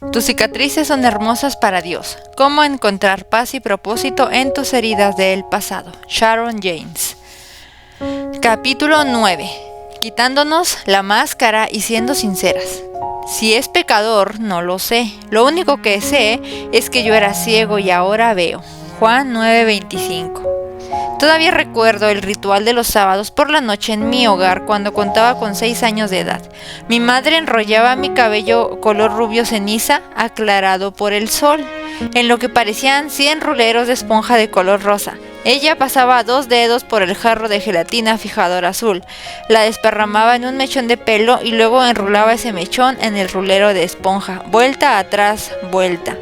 Tus cicatrices son hermosas para Dios. ¿Cómo encontrar paz y propósito en tus heridas del pasado? Sharon James. Capítulo 9. Quitándonos la máscara y siendo sinceras. Si es pecador, no lo sé. Lo único que sé es que yo era ciego y ahora veo. Juan 9:25. Todavía recuerdo el ritual de los sábados por la noche en mi hogar cuando contaba con 6 años de edad. Mi madre enrollaba mi cabello color rubio ceniza aclarado por el sol, en lo que parecían 100 ruleros de esponja de color rosa. Ella pasaba 2 dedos por el jarro de gelatina fijador azul, la desparramaba en un mechón de pelo y luego enrolaba ese mechón en el rulero de esponja, vuelta atrás, vuelta.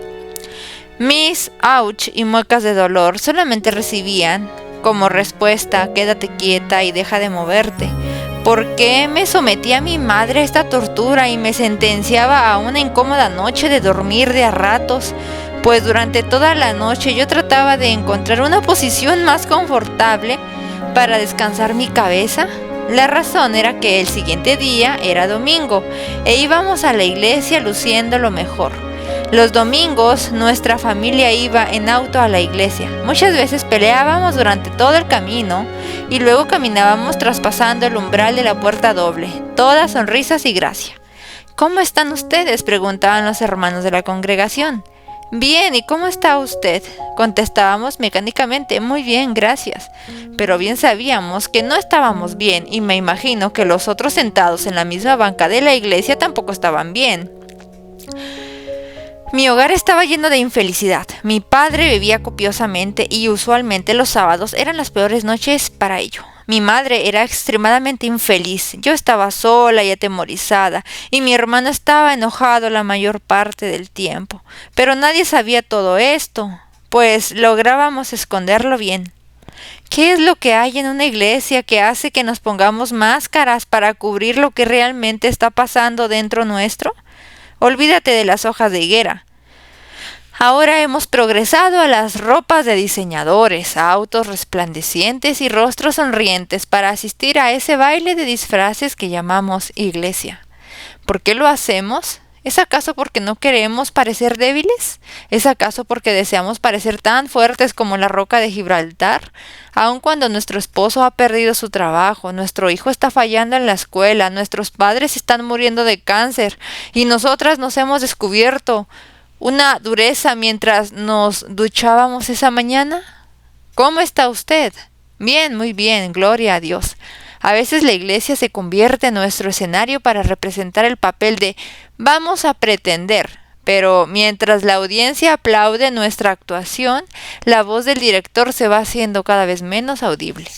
Mis ouch y muecas de dolor solamente recibían como respuesta, quédate quieta y deja de moverte. ¿Por qué me sometía a mi madre a esta tortura y me sentenciaba a una incómoda noche de dormir de a ratos? Pues durante toda la noche yo trataba de encontrar una posición más confortable para descansar mi cabeza. La razón era que el siguiente día era domingo e íbamos a la iglesia luciendo lo mejor. Los domingos nuestra familia iba en auto a la iglesia. Muchas veces peleábamos durante todo el camino y luego caminábamos traspasando el umbral de la puerta doble, todas sonrisas y gracia. ¿Cómo están ustedes?, preguntaban los hermanos de la congregación. Bien, ¿y cómo está usted?, contestábamos mecánicamente. Muy bien, gracias. Pero bien sabíamos que no estábamos bien y me imagino que los otros sentados en la misma banca de la iglesia tampoco estaban bien. Mi hogar estaba lleno de infelicidad. Mi padre bebía copiosamente y usualmente los sábados eran las peores noches para ello. Mi madre era extremadamente infeliz. Yo estaba sola y atemorizada, y mi hermano estaba enojado la mayor parte del tiempo. Pero nadie sabía todo esto, pues lográbamos esconderlo bien. ¿Qué es lo que hay en una iglesia que hace que nos pongamos máscaras para cubrir lo que realmente está pasando dentro nuestro? Olvídate de las hojas de higuera. Ahora hemos progresado a las ropas de diseñadores, autos resplandecientes y rostros sonrientes para asistir a ese baile de disfraces que llamamos iglesia. ¿Por qué lo hacemos? ¿Es acaso porque no queremos parecer débiles? ¿Es acaso porque deseamos parecer tan fuertes como la roca de Gibraltar? Aun cuando nuestro esposo ha perdido su trabajo, nuestro hijo está fallando en la escuela, nuestros padres están muriendo de cáncer y nosotras nos hemos descubierto una dureza mientras nos duchábamos esa mañana. ¿Cómo está usted? Bien, muy bien, gloria a Dios. A veces la iglesia se convierte en nuestro escenario para representar el papel de vamos a pretender, pero mientras la audiencia aplaude nuestra actuación, la voz del director se va haciendo cada vez menos audible.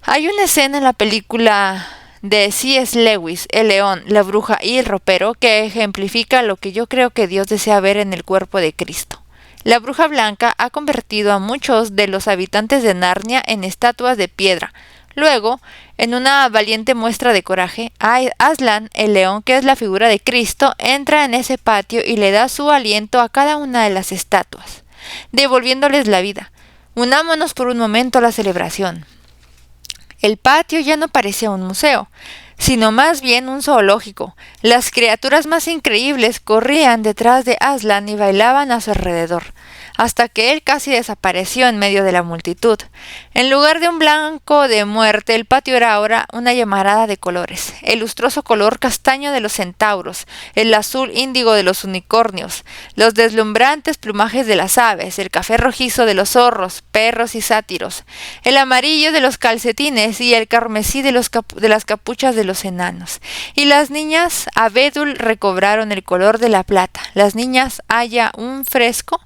Hay una escena en la película de C.S. Lewis, El león, la bruja y el ropero, que ejemplifica lo que yo creo que Dios desea ver en el cuerpo de Cristo. La bruja blanca ha convertido a muchos de los habitantes de Narnia en estatuas de piedra. Luego, en una valiente muestra de coraje, Aslan, el león, que es la figura de Cristo, entra en ese patio y le da su aliento a cada una de las estatuas, devolviéndoles la vida. Unámonos por un momento a la celebración. El patio ya no parecía un museo, sino más bien un zoológico. Las criaturas más increíbles corrían detrás de Aslan y bailaban a su alrededor, hasta que él casi desapareció en medio de la multitud. En lugar de un blanco de muerte, el patio era ahora una llamarada de colores. El lustroso color castaño de los centauros, el azul índigo de los unicornios, los deslumbrantes plumajes de las aves, el café rojizo de los zorros, perros y sátiros, el amarillo de los calcetines y el carmesí de las capuchas de los enanos. Y las niñas abedul recobraron el color de la plata, las niñas haya un fresco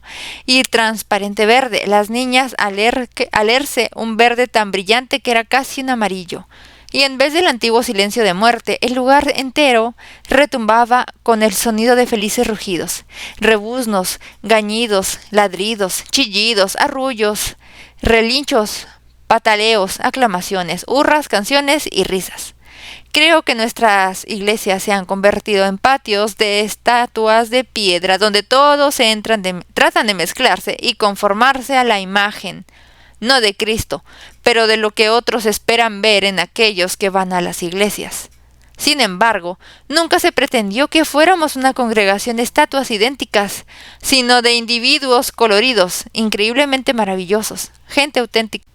y transparente verde, las niñas alerce un verde tan brillante que era casi un amarillo. Y en vez del antiguo silencio de muerte, el lugar entero retumbaba con el sonido de felices rugidos, rebuznos, gañidos, ladridos, chillidos, arrullos, relinchos, pataleos, aclamaciones, hurras, canciones y risas. Creo que nuestras iglesias se han convertido en patios de estatuas de piedra donde todos tratan de mezclarse y conformarse a la imagen, no de Cristo, pero de lo que otros esperan ver en aquellos que van a las iglesias. Sin embargo, nunca se pretendió que fuéramos una congregación de estatuas idénticas, sino de individuos coloridos, increíblemente maravillosos, gente auténtica,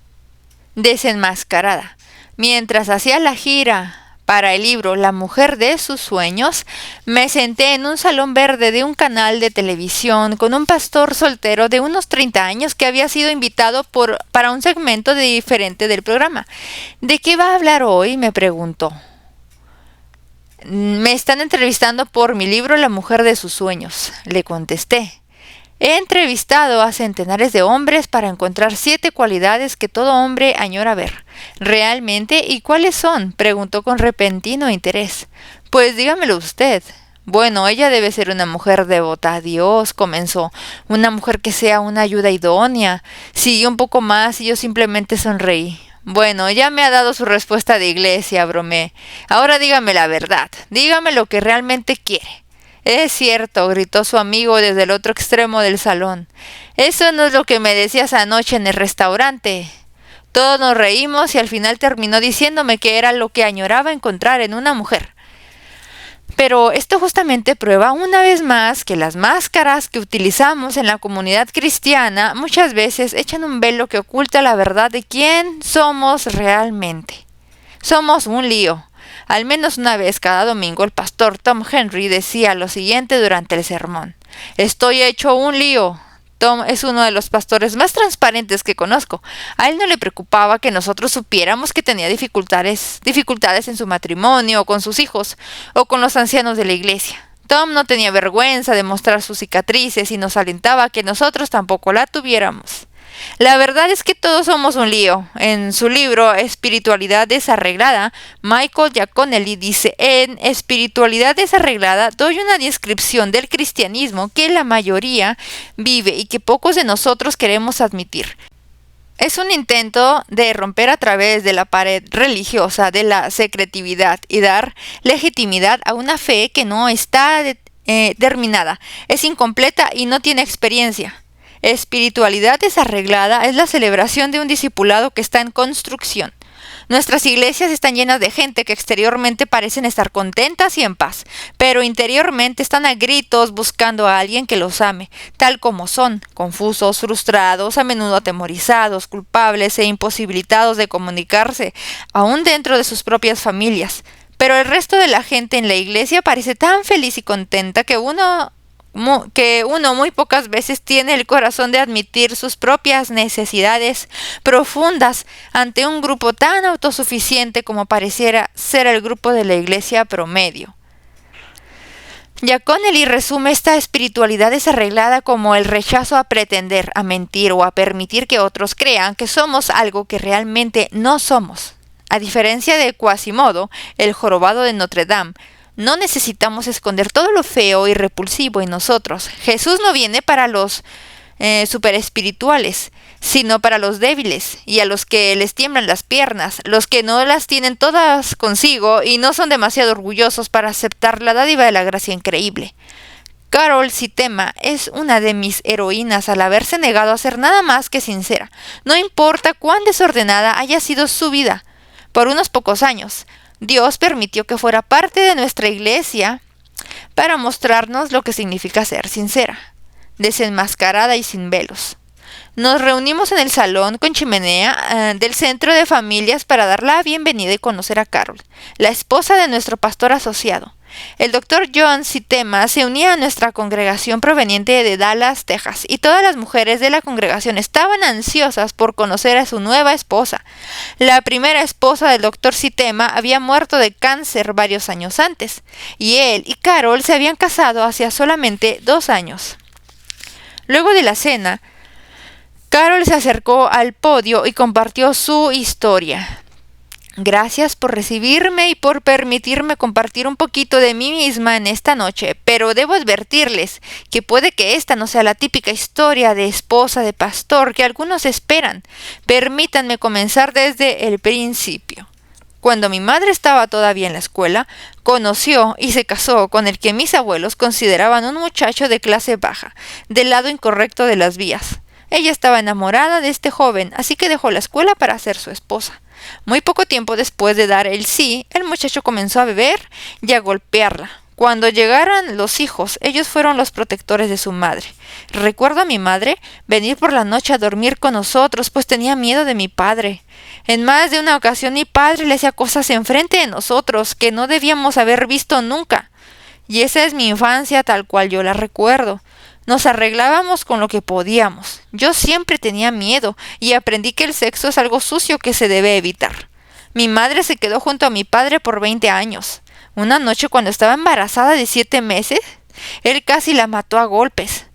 desenmascarada. Mientras hacía la gira para el libro La mujer de sus sueños, me senté en un salón verde de un canal de televisión con un pastor soltero de unos 30 años que había sido invitado para un segmento diferente del programa. ¿De qué va a hablar hoy?, me preguntó. Me están entrevistando por mi libro La mujer de sus sueños, le contesté. He entrevistado a centenares de hombres para encontrar 7 cualidades que todo hombre añora ver. ¿Realmente? ¿Y cuáles son?, preguntó con repentino interés. Pues dígamelo usted. Bueno, ella debe ser una mujer devota a Dios, comenzó. Una mujer que sea una ayuda idónea. Siguió un poco más y yo simplemente sonreí. Bueno, ya me ha dado su respuesta de iglesia, bromeé. Ahora dígame la verdad. Dígame lo que realmente quiere. Es cierto, gritó su amigo desde el otro extremo del salón. Eso no es lo que me decías anoche en el restaurante. Todos nos reímos y al final terminó diciéndome que era lo que añoraba encontrar en una mujer. Pero esto justamente prueba una vez más que las máscaras que utilizamos en la comunidad cristiana muchas veces echan un velo que oculta la verdad de quién somos realmente. Somos un lío. Al menos una vez cada domingo el pastor Tom Henry decía lo siguiente durante el sermón. Estoy hecho un lío. Tom es uno de los pastores más transparentes que conozco. A él no le preocupaba que nosotros supiéramos que tenía dificultades en su matrimonio, o con sus hijos, o con los ancianos de la iglesia. Tom no tenía vergüenza de mostrar sus cicatrices y nos alentaba a que nosotros tampoco la tuviéramos. La verdad es que todos somos un lío. En su libro Espiritualidad desarreglada, Michael Giaconelli dice: en Espiritualidad desarreglada doy una descripción del cristianismo que la mayoría vive y que pocos de nosotros queremos admitir. Es un intento de romper a través de la pared religiosa de la secretividad y dar legitimidad a una fe que no está terminada, es incompleta y no tiene experiencia. Espiritualidad desarreglada es la celebración de un discipulado que está en construcción. Nuestras iglesias están llenas de gente que exteriormente parecen estar contentas y en paz, pero interiormente están a gritos buscando a alguien que los ame, tal como son, confusos, frustrados, a menudo atemorizados, culpables e imposibilitados de comunicarse, aún dentro de sus propias familias. Pero el resto de la gente en la iglesia parece tan feliz y contenta que uno muy pocas veces tiene el corazón de admitir sus propias necesidades profundas ante un grupo tan autosuficiente como pareciera ser el grupo de la iglesia promedio. Giaconelli resume esta espiritualidad desarreglada como el rechazo a pretender, a mentir o a permitir que otros crean que somos algo que realmente no somos. A diferencia de Quasimodo, el jorobado de Notre Dame, no necesitamos esconder todo lo feo y repulsivo en nosotros. Jesús no viene para los superespirituales, sino para los débiles y a los que les tiemblan las piernas, los que no las tienen todas consigo y no son demasiado orgullosos para aceptar la dádiva de la gracia increíble. Carol Sitema es una de mis heroínas al haberse negado a ser nada más que sincera. No importa cuán desordenada haya sido su vida. Por unos pocos años, Dios permitió que fuera parte de nuestra iglesia para mostrarnos lo que significa ser sincera, desenmascarada y sin velos. Nos reunimos en el salón con chimenea del centro de familias para dar la bienvenida y conocer a Carol, la esposa de nuestro pastor asociado. El doctor John Sitema se unía a nuestra congregación proveniente de Dallas, Texas, y todas las mujeres de la congregación estaban ansiosas por conocer a su nueva esposa. La primera esposa del doctor Sitema había muerto de cáncer varios años antes, y él y Carol se habían casado hacía solamente 2 años. Luego de la cena, Carol se acercó al podio y compartió su historia. Gracias por recibirme y por permitirme compartir un poquito de mí misma en esta noche, pero debo advertirles que puede que esta no sea la típica historia de esposa de pastor que algunos esperan. Permítanme comenzar desde el principio. Cuando mi madre estaba todavía en la escuela, conoció y se casó con el que mis abuelos consideraban un muchacho de clase baja, del lado incorrecto de las vías. Ella estaba enamorada de este joven, así que dejó la escuela para ser su esposa. Muy poco tiempo después de dar el sí, el muchacho comenzó a beber y a golpearla. Cuando llegaron los hijos, ellos fueron los protectores de su madre. Recuerdo a mi madre venir por la noche a dormir con nosotros, pues tenía miedo de mi padre. En más de una ocasión mi padre le hacía cosas enfrente de nosotros que no debíamos haber visto nunca. Y esa es mi infancia tal cual yo la recuerdo. Nos arreglábamos con lo que podíamos. Yo siempre tenía miedo y aprendí que el sexo es algo sucio que se debe evitar. Mi madre se quedó junto a mi padre por 20 años. Una noche cuando estaba embarazada de 7 meses, él casi la mató a golpes.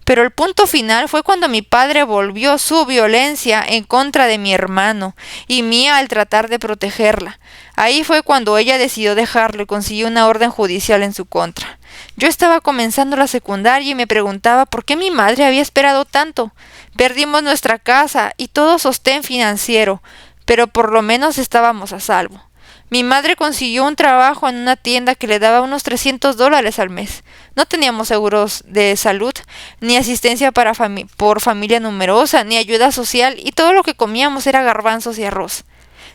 Pero el punto final fue cuando mi padre volvió su violencia en contra de mi hermano y mía al tratar de protegerla. Ahí fue cuando ella decidió dejarlo y consiguió una orden judicial en su contra. Yo estaba comenzando la secundaria y me preguntaba por qué mi madre había esperado tanto. Perdimos nuestra casa y todo sostén financiero, pero por lo menos estábamos a salvo. Mi madre consiguió un trabajo en una tienda que le daba unos $300 al mes. No teníamos seguros de salud, ni asistencia por familia numerosa, ni ayuda social, y todo lo que comíamos era garbanzos y arroz.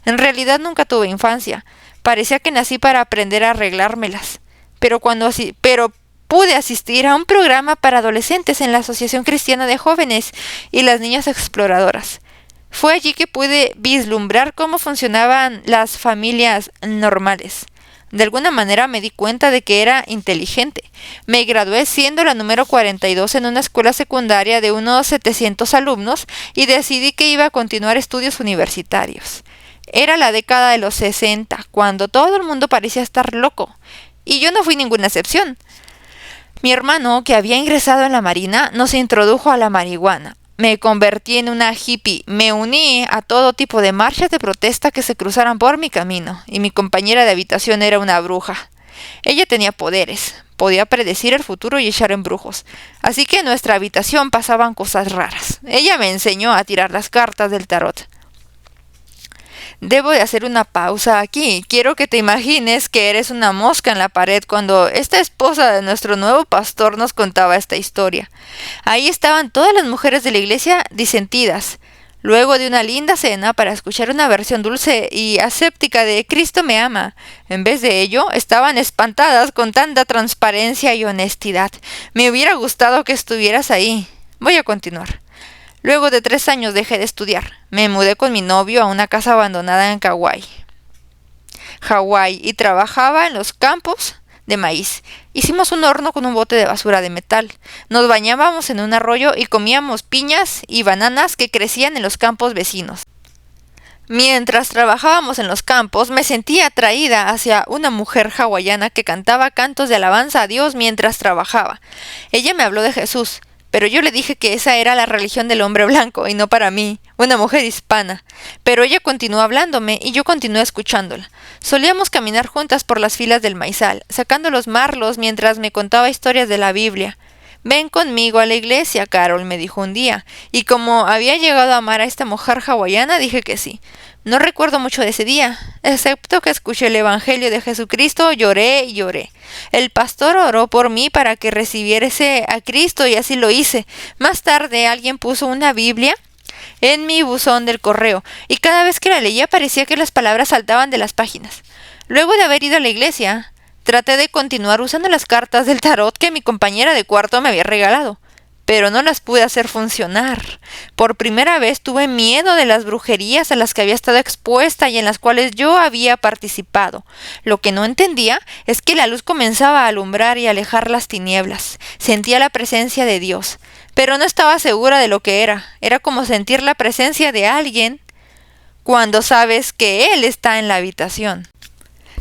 En realidad nunca tuve infancia. Parecía que nací para aprender a arreglármelas. Pero pude asistir a un programa para adolescentes en la Asociación Cristiana de Jóvenes y las Niñas Exploradoras. Fue allí que pude vislumbrar cómo funcionaban las familias normales. De alguna manera me di cuenta de que era inteligente. Me gradué siendo la número 42 en una escuela secundaria de unos 700 alumnos y decidí que iba a continuar estudios universitarios. Era la década de los 60, cuando todo el mundo parecía estar loco. Y yo no fui ninguna excepción. Mi hermano, que había ingresado en la Marina, nos introdujo a la marihuana. Me convertí en una hippie, me uní a todo tipo de marchas de protesta que se cruzaran por mi camino, y mi compañera de habitación era una bruja. Ella tenía poderes, podía predecir el futuro y echar embrujos, así que en nuestra habitación pasaban cosas raras. Ella me enseñó a tirar las cartas del tarot. Debo de hacer una pausa aquí. Quiero que te imagines que eres una mosca en la pared cuando esta esposa de nuestro nuevo pastor nos contaba esta historia. Ahí estaban todas las mujeres de la iglesia disentidas, luego de una linda cena para escuchar una versión dulce y aséptica de Cristo me ama. En vez de ello, estaban espantadas con tanta transparencia y honestidad. Me hubiera gustado que estuvieras ahí. Voy a continuar. Luego de 3 años dejé de estudiar. Me mudé con mi novio a una casa abandonada en Hawái, y trabajaba en los campos de maíz. Hicimos un horno con un bote de basura de metal. Nos bañábamos en un arroyo y comíamos piñas y bananas que crecían en los campos vecinos. Mientras trabajábamos en los campos, me sentía atraída hacia una mujer hawaiana que cantaba cantos de alabanza a Dios mientras trabajaba. Ella me habló de Jesús. Pero yo le dije que esa era la religión del hombre blanco y no para mí, una mujer hispana. Pero ella continuó hablándome y yo continué escuchándola. Solíamos caminar juntas por las filas del maizal, sacando los marlos mientras me contaba historias de la Biblia. Ven conmigo a la iglesia, Carol, me dijo un día, y como había llegado a amar a esta mujer hawaiana, dije que sí. No recuerdo mucho de ese día, excepto que escuché el Evangelio de Jesucristo, lloré y lloré. El pastor oró por mí para que recibiese a Cristo y así lo hice. Más tarde alguien puso una Biblia en mi buzón del correo y cada vez que la leía parecía que las palabras saltaban de las páginas. Luego de haber ido a la iglesia, traté de continuar usando las cartas del tarot que mi compañera de cuarto me había regalado. Pero no las pude hacer funcionar. Por primera vez tuve miedo de las brujerías a las que había estado expuesta y en las cuales yo había participado. Lo que no entendía es que la luz comenzaba a alumbrar y alejar las tinieblas. Sentía la presencia de Dios, pero no estaba segura de lo que era. Era como sentir la presencia de alguien cuando sabes que Él está en la habitación.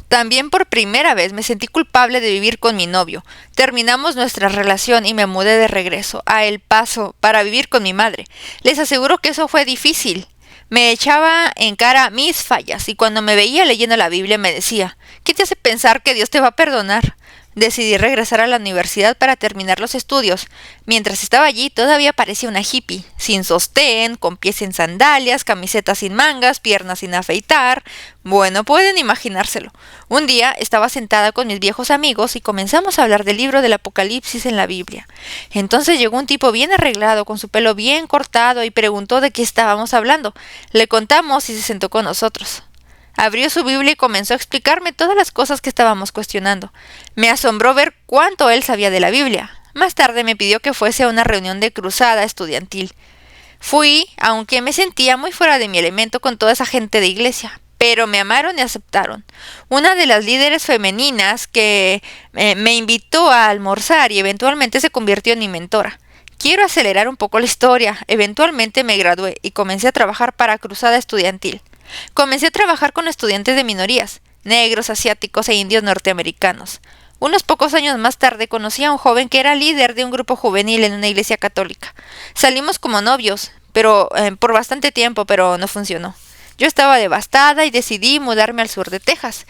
También por primera vez me sentí culpable de vivir con mi novio. Terminamos nuestra relación y me mudé de regreso a El Paso para vivir con mi madre. Les aseguro que eso fue difícil. Me echaba en cara mis fallas y cuando me veía leyendo la Biblia me decía, ¿qué te hace pensar que Dios te va a perdonar? Decidí regresar a la universidad para terminar los estudios. Mientras estaba allí, todavía parecía una hippie, sin sostén, con pies en sandalias, camiseta sin mangas, piernas sin afeitar. Bueno, pueden imaginárselo. Un día estaba sentada con mis viejos amigos y comenzamos a hablar del libro del Apocalipsis en la Biblia. Entonces llegó un tipo bien arreglado, con su pelo bien cortado, y preguntó de qué estábamos hablando. Le contamos y se sentó con nosotros. Abrió su Biblia y comenzó a explicarme todas las cosas que estábamos cuestionando. Me asombró ver cuánto él sabía de la Biblia. Más tarde me pidió que fuese a una reunión de cruzada estudiantil. Fui, aunque me sentía muy fuera de mi elemento con toda esa gente de iglesia, pero me amaron y aceptaron. Una de las líderes femeninas que me invitó a almorzar y eventualmente se convirtió en mi mentora. Quiero acelerar un poco la historia. Eventualmente me gradué y comencé a trabajar para Cruzada Estudiantil. Comencé a trabajar con estudiantes de minorías, negros, asiáticos e indios norteamericanos. Unos pocos años más tarde conocí a un joven que era líder de un grupo juvenil en una iglesia católica. Salimos como novios, por bastante tiempo, pero no funcionó. Yo estaba devastada y decidí mudarme al sur de Texas,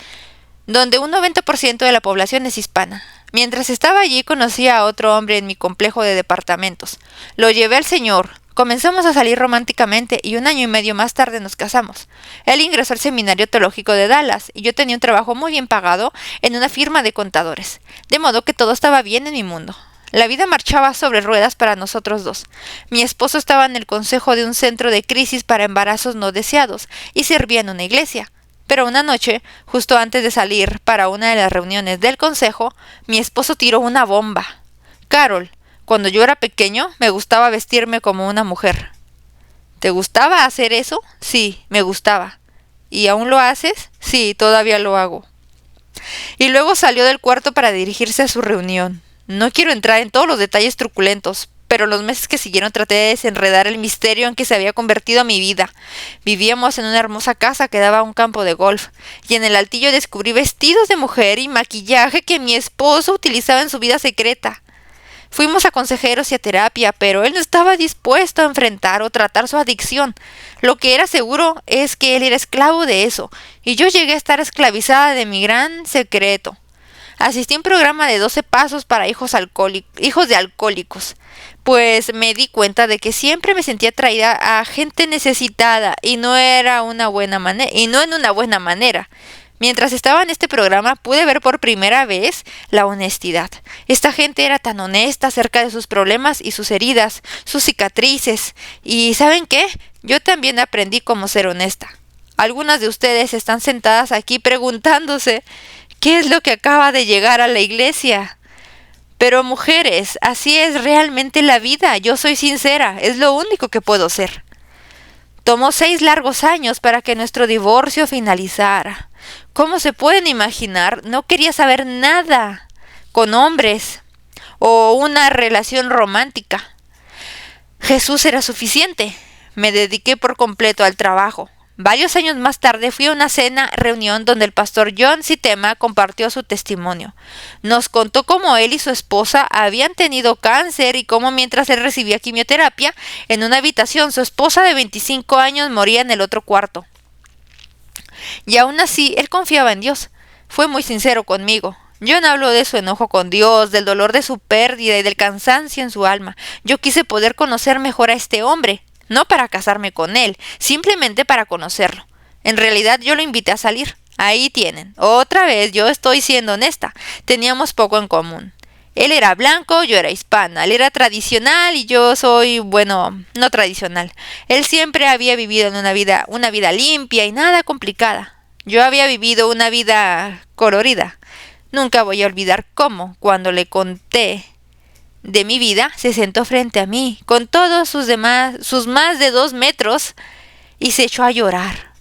donde un 90% de la población es hispana. Mientras estaba allí conocí a otro hombre en mi complejo de departamentos. Lo llevé al Señor. Comenzamos a salir románticamente y 1 año y medio más tarde nos casamos. Él ingresó al seminario teológico de Dallas y yo tenía un trabajo muy bien pagado en una firma de contadores, de modo que todo estaba bien en mi mundo. La vida marchaba sobre ruedas para nosotros dos. Mi esposo estaba en el consejo de un centro de crisis para embarazos no deseados y servía en una iglesia. Pero una noche, justo antes de salir para una de las reuniones del consejo, mi esposo tiró una bomba. Carol, cuando yo era pequeño, me gustaba vestirme como una mujer. ¿Te gustaba hacer eso? Sí, me gustaba. ¿Y aún lo haces? Sí, todavía lo hago. Y luego salió del cuarto para dirigirse a su reunión. No quiero entrar en todos los detalles truculentos, pero los meses que siguieron traté de desenredar el misterio en que se había convertido mi vida. Vivíamos en una hermosa casa que daba a un campo de golf, y en el altillo descubrí vestidos de mujer y maquillaje que mi esposo utilizaba en su vida secreta. Fuimos a consejeros y a terapia, pero él no estaba dispuesto a enfrentar o tratar su adicción. Lo que era seguro es que él era esclavo de eso, y yo llegué a estar esclavizada de mi gran secreto. Asistí a un programa de 12 pasos para hijos de alcohólicos, pues me di cuenta de que siempre me sentía atraída a gente necesitada y no en una buena manera. Mientras estaba en este programa pude ver por primera vez la honestidad. Esta gente era tan honesta acerca de sus problemas y sus heridas, sus cicatrices. Y ¿saben qué? Yo también aprendí cómo ser honesta. Algunas de ustedes están sentadas aquí preguntándose ¿qué es lo que acaba de llegar a la iglesia? Pero mujeres, así es realmente la vida. Yo soy sincera, es lo único que puedo ser. Tomó 6 largos años para que nuestro divorcio finalizara. Como se pueden imaginar, no quería saber nada con hombres o una relación romántica. Jesús era suficiente. Me dediqué por completo al trabajo. Varios años más tarde fui a una reunión donde el pastor John Sitema compartió su testimonio. Nos contó cómo él y su esposa habían tenido cáncer y cómo mientras él recibía quimioterapia en una habitación, su esposa de 25 años moría en el otro cuarto. Y aún así, él confiaba en Dios. Fue muy sincero conmigo. John habló de su enojo con Dios, del dolor de su pérdida y del cansancio en su alma. Yo quise poder conocer mejor a este hombre. No para casarme con él, simplemente para conocerlo. En realidad yo lo invité a salir. Ahí tienen. Otra vez, yo estoy siendo honesta. Teníamos poco en común. Él era blanco, yo era hispana. Él era tradicional y yo soy, no tradicional. Él siempre había vivido en una vida limpia y nada complicada. Yo había vivido una vida colorida. Nunca voy a olvidar cómo, cuando le conté de mi vida, se sentó frente a mí, con todos sus más de 2 metros, y se echó a llorar.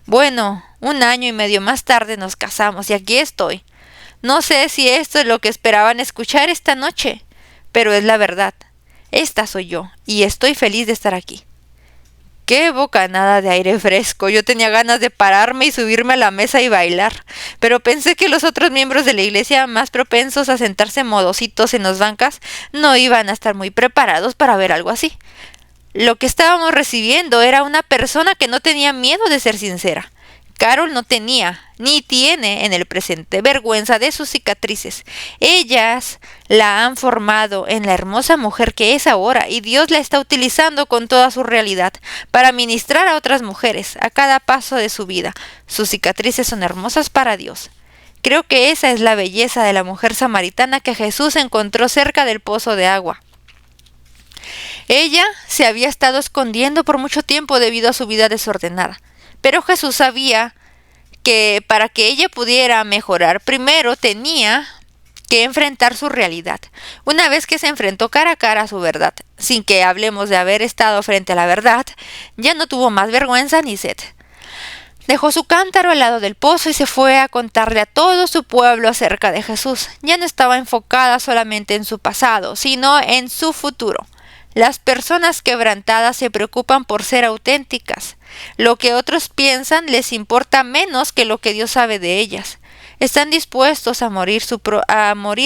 Bueno, 1 año y medio más tarde nos casamos, y aquí estoy. No sé si esto es lo que esperaban escuchar esta noche, pero es la verdad. Esta soy yo, y estoy feliz de estar aquí. ¡Qué bocanada de aire fresco! Yo tenía ganas de pararme y subirme a la mesa y bailar, pero pensé que los otros miembros de la iglesia, más propensos a sentarse modositos en las bancas, no iban a estar muy preparados para ver algo así. Lo que estábamos recibiendo era una persona que no tenía miedo de ser sincera, Carol no tenía, ni tiene en el presente, vergüenza de sus cicatrices. Ellas la han formado en la hermosa mujer que es ahora, y Dios la está utilizando con toda su realidad para ministrar a otras mujeres a cada paso de su vida. Sus cicatrices son hermosas para Dios. Creo que esa es la belleza de la mujer samaritana que Jesús encontró cerca del pozo de agua. Ella se había estado escondiendo por mucho tiempo debido a su vida desordenada. Pero Jesús sabía que para que ella pudiera mejorar, primero tenía que enfrentar su realidad. Una vez que se enfrentó cara a cara a su verdad, sin que hablemos de haber estado frente a la verdad, ya no tuvo más vergüenza ni sed. Dejó su cántaro al lado del pozo y se fue a contarle a todo su pueblo acerca de Jesús. Ya no estaba enfocada solamente en su pasado, sino en su futuro. Las personas quebrantadas se preocupan por ser auténticas. Lo que otros piensan les importa menos que lo que Dios sabe de ellas. Están dispuestos a morir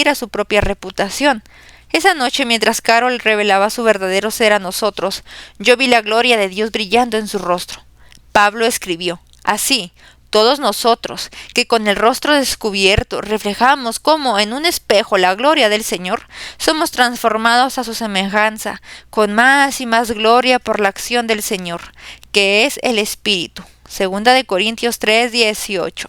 a su propia reputación. Esa noche, mientras Carol revelaba su verdadero ser a nosotros, yo vi la gloria de Dios brillando en su rostro. Pablo escribió: así, todos nosotros, que con el rostro descubierto reflejamos como en un espejo la gloria del Señor, somos transformados a su semejanza, con más y más gloria por la acción del Señor, que es el Espíritu. 2 Corintios 3:18.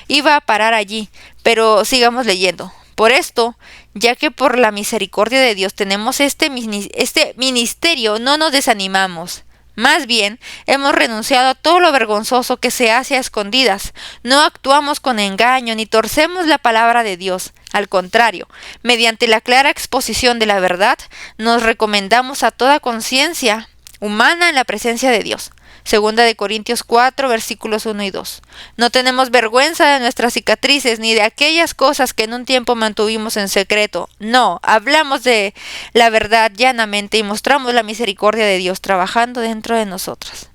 Iba a parar allí, pero sigamos leyendo. Por esto, ya que por la misericordia de Dios tenemos este ministerio, no nos desanimamos. Más bien, hemos renunciado a todo lo vergonzoso que se hace a escondidas. No actuamos con engaño ni torcemos la palabra de Dios. Al contrario, mediante la clara exposición de la verdad, nos recomendamos a toda conciencia humana en la presencia de Dios. 2 Corintios 4, versículos 1 y 2. No tenemos vergüenza de nuestras cicatrices ni de aquellas cosas que en un tiempo mantuvimos en secreto. No, hablamos de la verdad llanamente y mostramos la misericordia de Dios trabajando dentro de nosotras.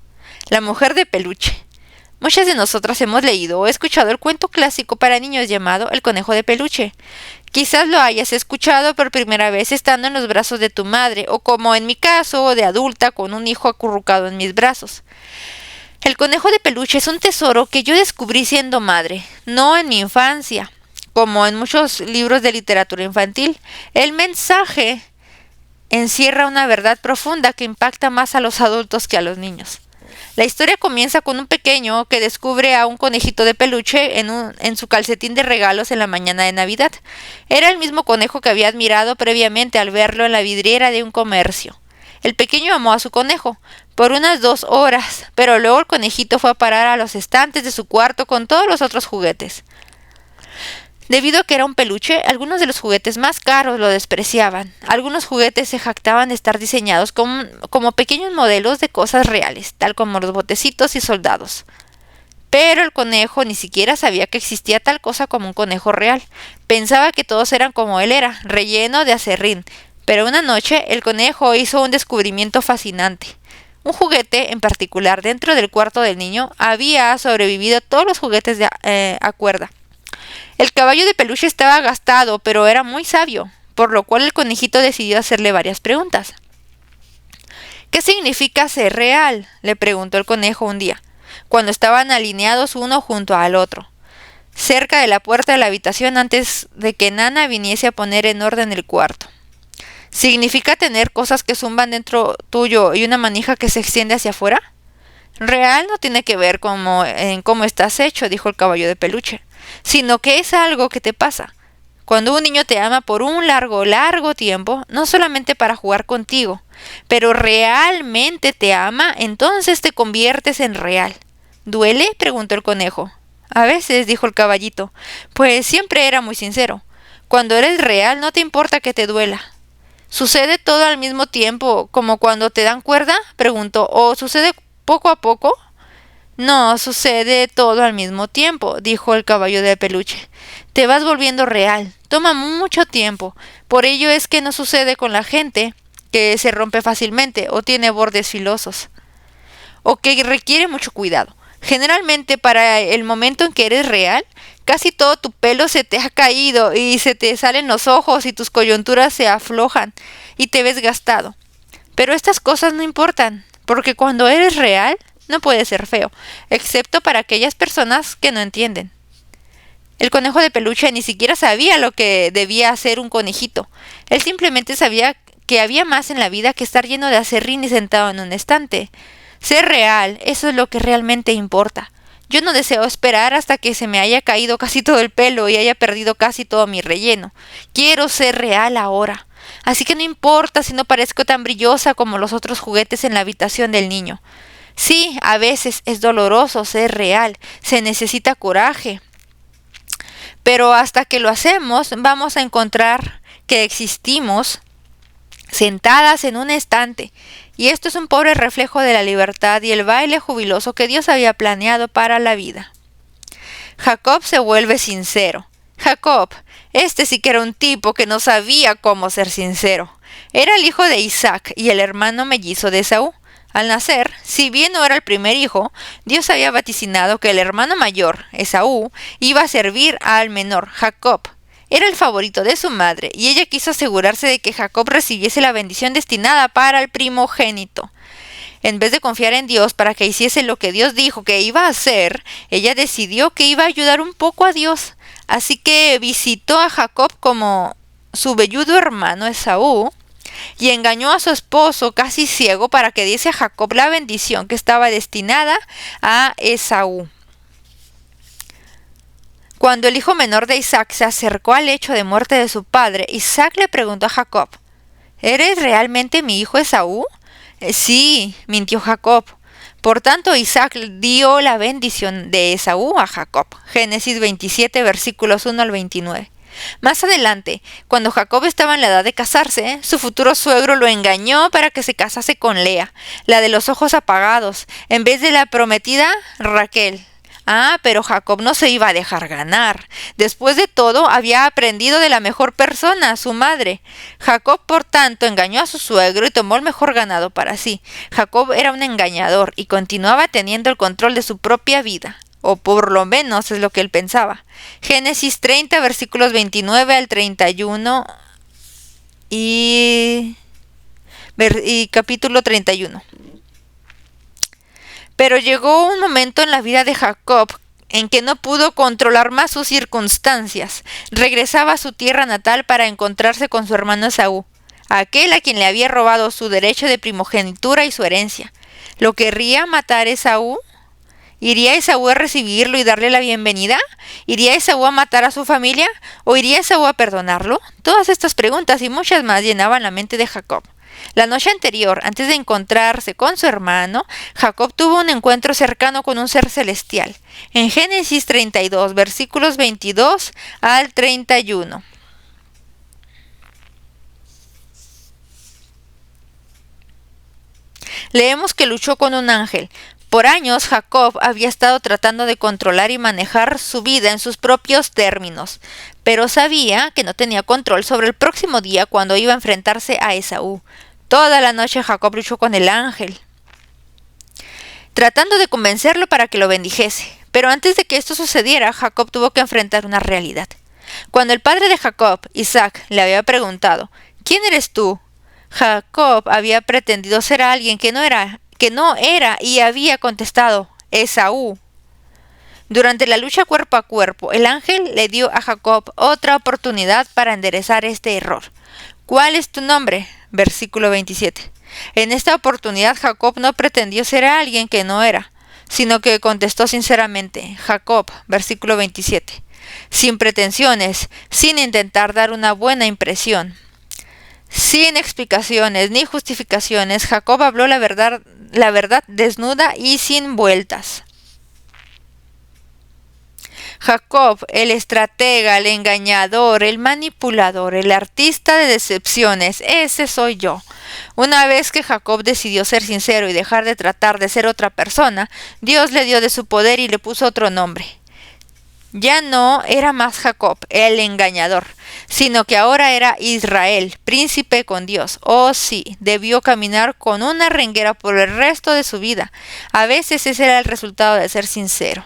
La mujer de peluche. Muchas de nosotras hemos leído o escuchado el cuento clásico para niños llamado El conejo de peluche. Quizás lo hayas escuchado por primera vez estando en los brazos de tu madre, o como en mi caso, de adulta con un hijo acurrucado en mis brazos. El conejo de peluche es un tesoro que yo descubrí siendo madre, no en mi infancia, como en muchos libros de literatura infantil. El mensaje encierra una verdad profunda que impacta más a los adultos que a los niños. La historia comienza con un pequeño que descubre a un conejito de peluche en su calcetín de regalos en la mañana de Navidad. Era el mismo conejo que había admirado previamente al verlo en la vidriera de un comercio. El pequeño amó a su conejo por unas 2 horas, pero luego el conejito fue a parar a los estantes de su cuarto con todos los otros juguetes. Debido a que era un peluche, algunos de los juguetes más caros lo despreciaban. Algunos juguetes se jactaban de estar diseñados como pequeños modelos de cosas reales, tal como los botecitos y soldados. Pero el conejo ni siquiera sabía que existía tal cosa como un conejo real. Pensaba que todos eran como él era, relleno de aserrín. Pero una noche el conejo hizo un descubrimiento fascinante. Un juguete en particular dentro del cuarto del niño había sobrevivido a todos los juguetes a cuerda. El caballo de peluche estaba gastado, pero era muy sabio, por lo cual el conejito decidió hacerle varias preguntas. ¿Qué significa ser real?, le preguntó el conejo un día, cuando estaban alineados uno junto al otro, cerca de la puerta de la habitación antes de que Nana viniese a poner en orden el cuarto. ¿Significa tener cosas que zumban dentro tuyo y una manija que se extiende hacia afuera? Real no tiene que ver en cómo estás hecho, dijo el caballo de peluche, sino que es algo que te pasa. Cuando un niño te ama por un largo tiempo, no solamente para jugar contigo, pero realmente te ama, entonces te conviertes en real. ¿Duele?, preguntó el conejo. A veces, dijo el caballito, pues siempre era muy sincero. Cuando eres real no te importa que te duela. ¿Sucede todo al mismo tiempo, como cuando te dan cuerda?, preguntó. ¿O sucede poco a poco? No, sucede todo al mismo tiempo, dijo el caballo de peluche. Te vas volviendo real. Toma mucho tiempo. Por ello es que no sucede con la gente que se rompe fácilmente o tiene bordes filosos, o que requiere mucho cuidado. Generalmente para el momento en que eres real, casi todo tu pelo se te ha caído y se te salen los ojos y tus coyunturas se aflojan y te ves gastado. Pero estas cosas no importan, porque cuando eres real, no puede ser feo, excepto para aquellas personas que no entienden. El conejo de peluche ni siquiera sabía lo que debía hacer un conejito. Él simplemente sabía que había más en la vida que estar lleno de aserrín y sentado en un estante. Ser real, eso es lo que realmente importa. Yo no deseo esperar hasta que se me haya caído casi todo el pelo y haya perdido casi todo mi relleno. Quiero ser real ahora. Así que no importa si no parezco tan brillosa como los otros juguetes en la habitación del niño. Sí, a veces es doloroso ser real, se necesita coraje. Pero hasta que lo hacemos, vamos a encontrar que existimos sentadas en un estante. Y esto es un pobre reflejo de la libertad y el baile jubiloso que Dios había planeado para la vida. Jacob se vuelve sincero. Jacob, este sí que era un tipo que no sabía cómo ser sincero. Era el hijo de Isaac y el hermano mellizo de Esaú. Al nacer, si bien no era el primer hijo, Dios había vaticinado que el hermano mayor, Esaú, iba a servir al menor, Jacob. Era el favorito de su madre, y ella quiso asegurarse de que Jacob recibiese la bendición destinada para el primogénito. En vez de confiar en Dios para que hiciese lo que Dios dijo que iba a hacer, ella decidió que iba a ayudar un poco a Dios. Así que visitó a Jacob como su velludo hermano Esaú, y engañó a su esposo casi ciego para que diese a Jacob la bendición que estaba destinada a Esaú. Cuando el hijo menor de Isaac se acercó al lecho de muerte de su padre, Isaac le preguntó a Jacob: ¿Eres realmente mi hijo Esaú? Sí, mintió Jacob. Por tanto, Isaac dio la bendición de Esaú a Jacob. Génesis 27, versículos 1 al 29. Más adelante, cuando Jacob estaba en la edad de casarse, su futuro suegro lo engañó para que se casase con Lea, la de los ojos apagados, en vez de la prometida Raquel. Pero Jacob no se iba a dejar ganar. Después de todo, había aprendido de la mejor persona, su madre. Jacob, por tanto, engañó a su suegro y tomó el mejor ganado para sí. Jacob era un engañador y continuaba teniendo el control de su propia vida. O por lo menos es lo que él pensaba. Génesis 30, versículos 29 al 31 y capítulo 31. Pero llegó un momento en la vida de Jacob en que no pudo controlar más sus circunstancias. Regresaba a su tierra natal para encontrarse con su hermano Esaú, aquel a quien le había robado su derecho de primogenitura y su herencia. ¿Lo querría matar Esaú? ¿Iría Esaú a recibirlo y darle la bienvenida? ¿Iría Esaú a matar a su familia? ¿O iría Esaú a perdonarlo? Todas estas preguntas y muchas más llenaban la mente de Jacob. La noche anterior, antes de encontrarse con su hermano, Jacob tuvo un encuentro cercano con un ser celestial. En Génesis 32, versículos 22 al 31. Leemos que luchó con un ángel. Por años, Jacob había estado tratando de controlar y manejar su vida en sus propios términos, pero sabía que no tenía control sobre el próximo día cuando iba a enfrentarse a Esaú. Toda la noche Jacob luchó con el ángel, tratando de convencerlo para que lo bendijese. Pero antes de que esto sucediera, Jacob tuvo que enfrentar una realidad. Cuando el padre de Jacob, Isaac, le había preguntado: ¿Quién eres tú?, Jacob había pretendido ser alguien que no era y había contestado: Esaú. Durante la lucha cuerpo a cuerpo, el ángel le dio a Jacob otra oportunidad para enderezar este error. ¿Cuál es tu nombre? Versículo 27. En esta oportunidad Jacob no pretendió ser alguien que no era, sino que contestó sinceramente: Jacob. Versículo 27. Sin pretensiones, sin intentar dar una buena impresión. Sin explicaciones ni justificaciones, Jacob habló la verdad desnuda y sin vueltas. Jacob, el estratega, el engañador, el manipulador, el artista de decepciones, ese soy yo. Una vez que Jacob decidió ser sincero y dejar de tratar de ser otra persona, Dios le dio de su poder y le puso otro nombre. Ya no era más Jacob, el engañador, sino que ahora era Israel, príncipe con Dios. Oh sí, debió caminar con una renguera por el resto de su vida. A veces ese era el resultado de ser sincero.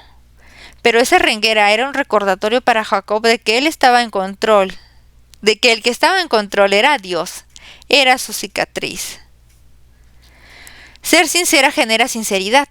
Pero esa renguera era un recordatorio para Jacob de que él estaba en control, de que el que estaba en control era Dios, era su cicatriz. Ser sincera genera sinceridad.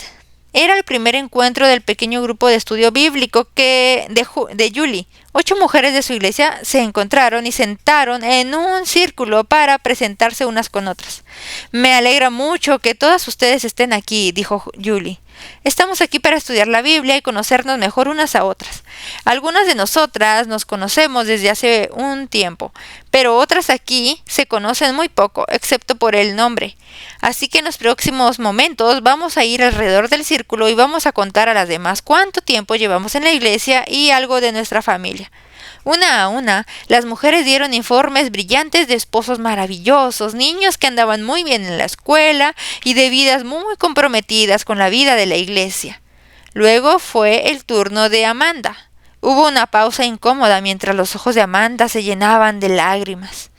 Era el primer encuentro del pequeño grupo de estudio bíblico de Julie. 8 mujeres de su iglesia se encontraron y sentaron en un círculo para presentarse unas con otras. Me alegra mucho que todas ustedes estén aquí, dijo Julie. Estamos aquí para estudiar la Biblia y conocernos mejor unas a otras. Algunas de nosotras nos conocemos desde hace un tiempo, pero otras aquí se conocen muy poco, excepto por el nombre. Así que en los próximos momentos vamos a ir alrededor del círculo y vamos a contar a las demás cuánto tiempo llevamos en la iglesia y algo de nuestra familia. Una a una, las mujeres dieron informes brillantes de esposos maravillosos, niños que andaban muy bien en la escuela y de vidas muy comprometidas con la vida de la iglesia. Luego fue el turno de Amanda. Hubo una pausa incómoda mientras los ojos de Amanda se llenaban de lágrimas.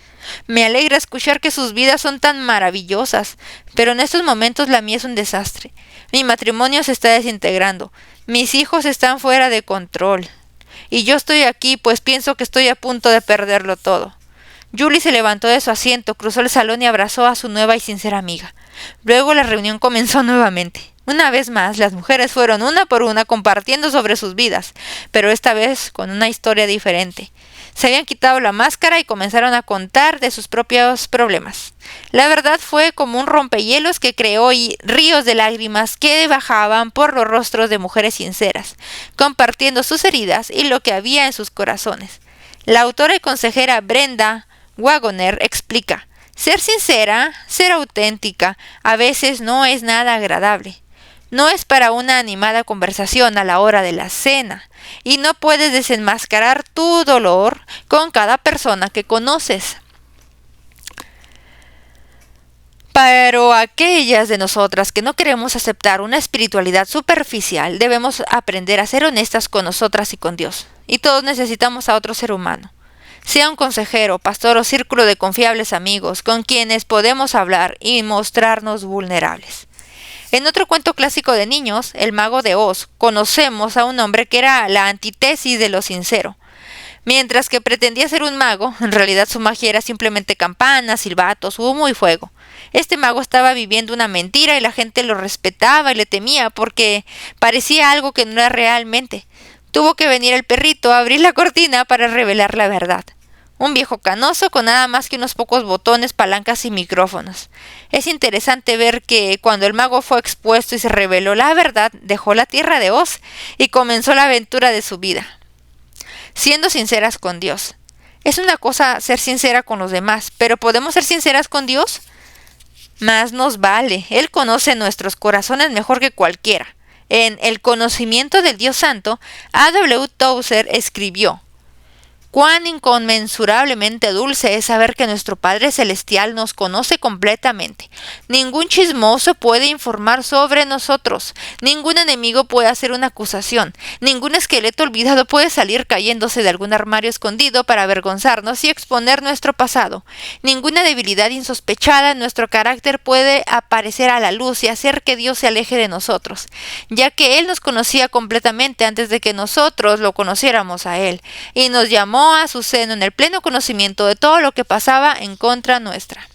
Me alegra escuchar que sus vidas son tan maravillosas, pero en estos momentos la mía es un desastre. Mi matrimonio se está desintegrando. Mis hijos están fuera de control. Y yo estoy aquí, pues pienso que estoy a punto de perderlo todo. Julie se levantó de su asiento, cruzó el salón y abrazó a su nueva y sincera amiga. Luego la reunión comenzó nuevamente. Una vez más, las mujeres fueron una por una compartiendo sobre sus vidas, pero esta vez con una historia diferente. Se habían quitado la máscara y comenzaron a contar de sus propios problemas. La verdad fue como un rompehielos que creó ríos de lágrimas que bajaban por los rostros de mujeres sinceras, compartiendo sus heridas y lo que había en sus corazones. La autora y consejera Brenda Wagoner explica: ser sincera, ser auténtica, a veces no es nada agradable. No es para una animada conversación a la hora de la cena, y no puedes desenmascarar tu dolor con cada persona que conoces. Pero aquellas de nosotras que no queremos aceptar una espiritualidad superficial, debemos aprender a ser honestas con nosotras y con Dios. Y todos necesitamos a otro ser humano. Sea un consejero, pastor o círculo de confiables amigos con quienes podemos hablar y mostrarnos vulnerables. En otro cuento clásico de niños, El Mago de Oz, conocemos a un hombre que era la antítesis de lo sincero. Mientras que pretendía ser un mago, en realidad su magia era simplemente campanas, silbatos, humo y fuego. Este mago estaba viviendo una mentira y la gente lo respetaba y le temía porque parecía algo que no era realmente. Tuvo que venir el perrito a abrir la cortina para revelar la verdad. Un viejo canoso con nada más que unos pocos botones, palancas y micrófonos. Es interesante ver que cuando el mago fue expuesto y se reveló la verdad, dejó la tierra de Oz y comenzó la aventura de su vida. Siendo sinceras con Dios. Es una cosa ser sincera con los demás, pero ¿podemos ser sinceras con Dios? Más nos vale. Él conoce nuestros corazones mejor que cualquiera. En El conocimiento del Dios Santo, A.W. Tozer escribió: cuán inconmensurablemente dulce es saber que nuestro Padre Celestial nos conoce completamente. Ningún chismoso puede informar sobre nosotros. Ningún enemigo puede hacer una acusación. Ningún esqueleto olvidado puede salir cayéndose de algún armario escondido para avergonzarnos y exponer nuestro pasado. Ninguna debilidad insospechada en nuestro carácter puede aparecer a la luz y hacer que Dios se aleje de nosotros, ya que Él nos conocía completamente antes de que nosotros lo conociéramos a Él, y nos llamó a su seno en el pleno conocimiento de todo lo que pasaba en contra nuestra.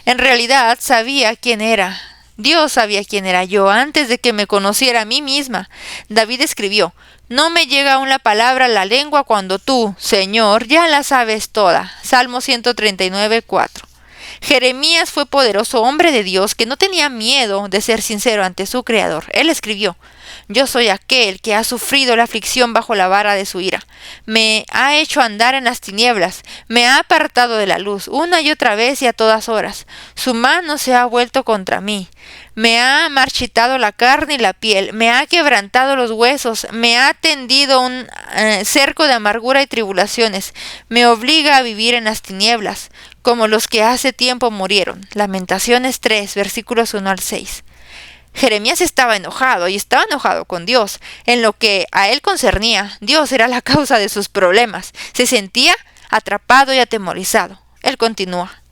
En realidad sabía quién era. Dios sabía quién era yo antes de que me conociera a mí misma. David escribió: no me llega aún la palabra a la lengua cuando tú, Señor, ya la sabes toda. Salmo 139:4. Jeremías fue poderoso hombre de Dios que no tenía miedo de ser sincero ante su Creador. Él escribió: yo soy aquel que ha sufrido la aflicción bajo la vara de su ira. Me ha hecho andar en las tinieblas, me ha apartado de la luz una y otra vez y a todas horas. Su mano se ha vuelto contra mí. Me ha marchitado la carne y la piel, me ha quebrantado los huesos, me ha tendido un cerco de amargura y tribulaciones, me obliga a vivir en las tinieblas, como los que hace tiempo murieron. Lamentaciones 3, versículos 1 al 6. Jeremías estaba enojado y estaba enojado con Dios. En lo que a él concernía, Dios era la causa de sus problemas. Se sentía atrapado y atemorizado. Él continúa: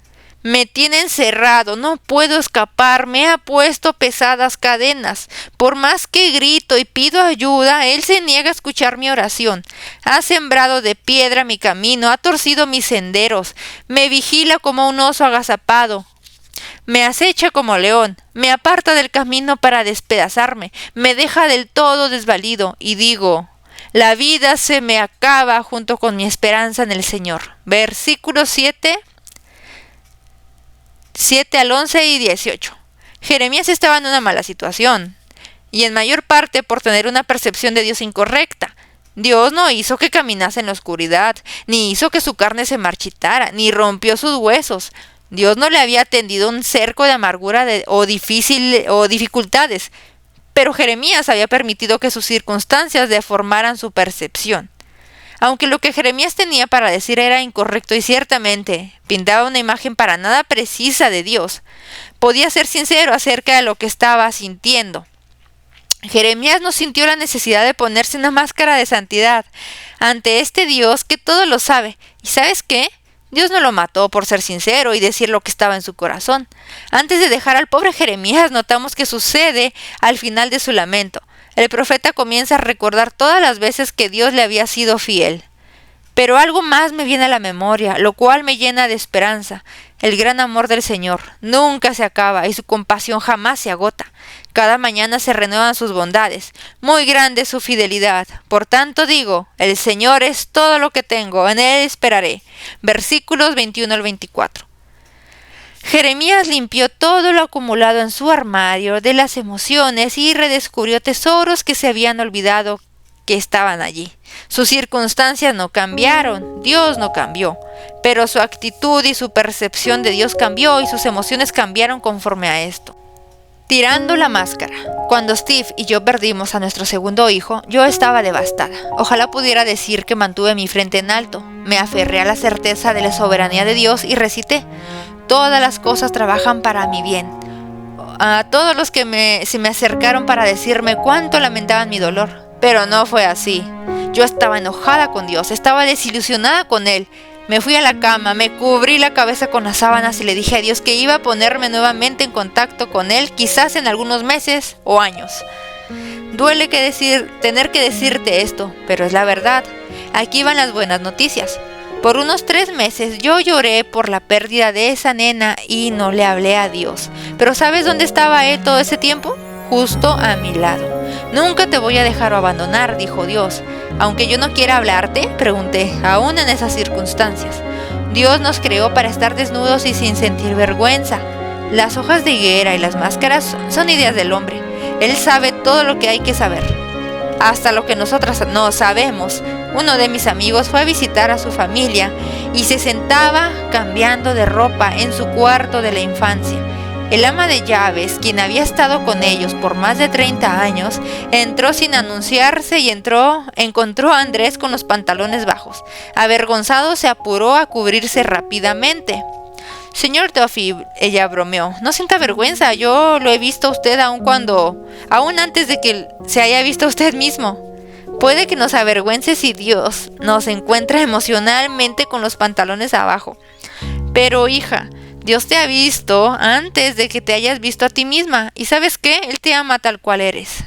me tiene encerrado, no puedo escapar, me ha puesto pesadas cadenas. Por más que grito y pido ayuda, Él se niega a escuchar mi oración. Ha sembrado de piedra mi camino, ha torcido mis senderos, me vigila como un oso agazapado. Me acecha como león, me aparta del camino para despedazarme, me deja del todo desvalido, y digo, la vida se me acaba junto con mi esperanza en el Señor. Versículos 7 al 11 y 18. Jeremías estaba en una mala situación, y en mayor parte por tener una percepción de Dios incorrecta. Dios no hizo que caminase en la oscuridad, ni hizo que su carne se marchitara, ni rompió sus huesos. Dios no le había tendido un cerco de amargura o dificultades, pero Jeremías había permitido que sus circunstancias deformaran su percepción. Aunque lo que Jeremías tenía para decir era incorrecto y ciertamente pintaba una imagen para nada precisa de Dios, podía ser sincero acerca de lo que estaba sintiendo. Jeremías no sintió la necesidad de ponerse una máscara de santidad ante este Dios que todo lo sabe. ¿Y sabes qué? Dios no lo mató por ser sincero y decir lo que estaba en su corazón. Antes de dejar al pobre Jeremías, notamos que sucede al final de su lamento. El profeta comienza a recordar todas las veces que Dios le había sido fiel. Pero algo más me viene a la memoria, lo cual me llena de esperanza. El gran amor del Señor nunca se acaba y su compasión jamás se agota. Cada mañana se renuevan sus bondades. Muy grande es su fidelidad. Por tanto digo, el Señor es todo lo que tengo, en Él esperaré. Versículos 21 al 24. Jeremías limpió todo lo acumulado en su armario de las emociones y redescubrió tesoros que se habían olvidado que estaban allí. Sus circunstancias no cambiaron, Dios no cambió, pero su actitud y su percepción de Dios cambió y sus emociones cambiaron conforme a esto. Tirando la máscara. Cuando Steve y yo perdimos a nuestro segundo hijo, yo estaba devastada. Ojalá pudiera decir que mantuve mi frente en alto. Me aferré a la certeza de la soberanía de Dios y recité: todas las cosas trabajan para mi bien. A todos los que se me acercaron para decirme cuánto lamentaban mi dolor. Pero no fue así. Yo estaba enojada con Dios, estaba desilusionada con Él. Me fui a la cama, me cubrí la cabeza con las sábanas y le dije a Dios que iba a ponerme nuevamente en contacto con Él, quizás en algunos meses o años. Duele tener que decirte esto, pero es la verdad. Aquí van las buenas noticias. Por unos 3 meses yo lloré por la pérdida de esa nena y no le hablé a Dios. Pero ¿sabes dónde estaba Él todo ese tiempo? Justo a mi lado. Nunca te voy a dejar o abandonar, dijo Dios. Aunque yo no quiera hablarte, pregunté, aún en esas circunstancias. Dios nos creó para estar desnudos y sin sentir vergüenza. Las hojas de higuera y las máscaras son ideas del hombre. Él sabe todo lo que hay que saber, hasta lo que nosotras no sabemos. Uno de mis amigos fue a visitar a su familia y se sentaba cambiando de ropa en su cuarto de la infancia. El ama de llaves, quien había estado con ellos por más de 30 años, entró sin anunciarse y encontró a Andrés con los pantalones bajos. Avergonzado, se apuró a cubrirse rápidamente. Señor Duffy, ella bromeó, no sienta vergüenza, yo lo he visto a usted aún antes de que se haya visto a usted mismo. Puede que nos avergüence si Dios nos encuentra emocionalmente con los pantalones abajo. Pero hija, Dios te ha visto antes de que te hayas visto a ti misma. ¿Y sabes qué? Él te ama tal cual eres.